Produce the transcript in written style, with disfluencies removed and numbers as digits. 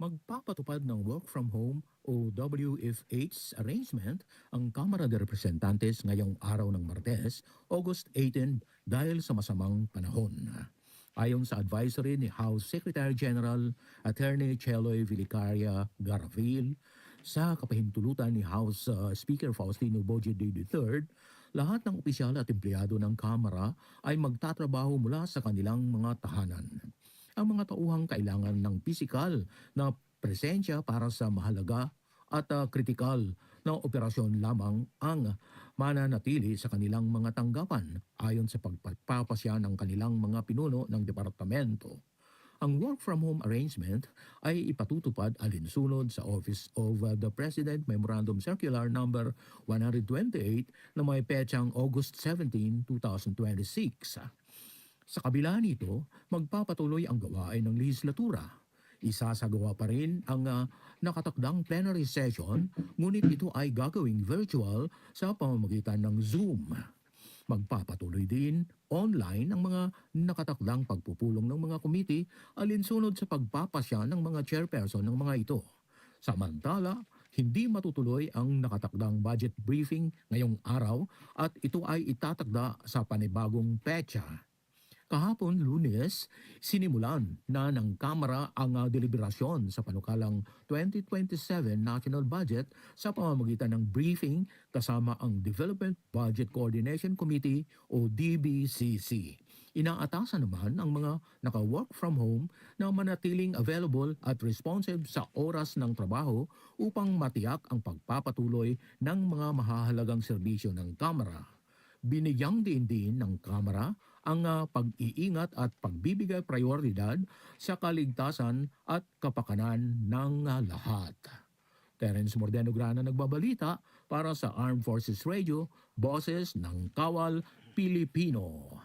Magpapatupad ng work from home o WFH arrangement ang Kamara de Representantes ngayong araw ng Martes, August 18 dahil sa masamang panahon. Ayon sa advisory ni House Secretary General Attorney Cheloy Vilicaria Garavil, sa kapahintulutan ni House Speaker Faustino Boje III, lahat ng opisyal at empleyado ng Kamara ay magtatrabaho mula sa kanilang mga tahanan. Ang mga tauhang kailangan ng pisikal na presensya para sa mahalaga at kritikal na operasyon lamang ang mananatili sa kanilang mga tanggapan ayon sa pagpapasya ng kanilang mga pinuno ng departamento. Ang work from home arrangement ay ipatutupad alinsunod sa Office of the President Memorandum Circular number 128 na may petsang August 17, 2026. Sa kabila nito, magpapatuloy ang gawain ng lehislatura. Isasagawa pa rin ang nakatakdang plenary session, ngunit ito ay gagawing virtual sa pamamagitan ng Zoom. Magpapatuloy din online ang mga nakatakdang pagpupulong ng mga komite alinsunod sa pagpapasya ng mga chairperson ng mga ito. Samantala, hindi matutuloy ang nakatakdang budget briefing ngayong araw at ito ay itatakda sa panibagong petsa. Kahapon, Lunes, sinimulan na ng Kamara ang deliberasyon sa panukalang 2027 National Budget sa pamamagitan ng briefing kasama ang Development Budget Coordination Committee o DBCC. Inaatasan naman ang mga naka-work from home na manatiling available at responsive sa oras ng trabaho upang matiyak ang pagpapatuloy ng mga mahahalagang serbisyo ng Kamara. Binigyang diin ng Kamara ang pag-iingat at pagbibigay prioridad sa kaligtasan at kapakanan ng lahat. Terence Mordeno Grana nagbabalita para sa Armed Forces Radio, Boses ng Kawal Pilipino.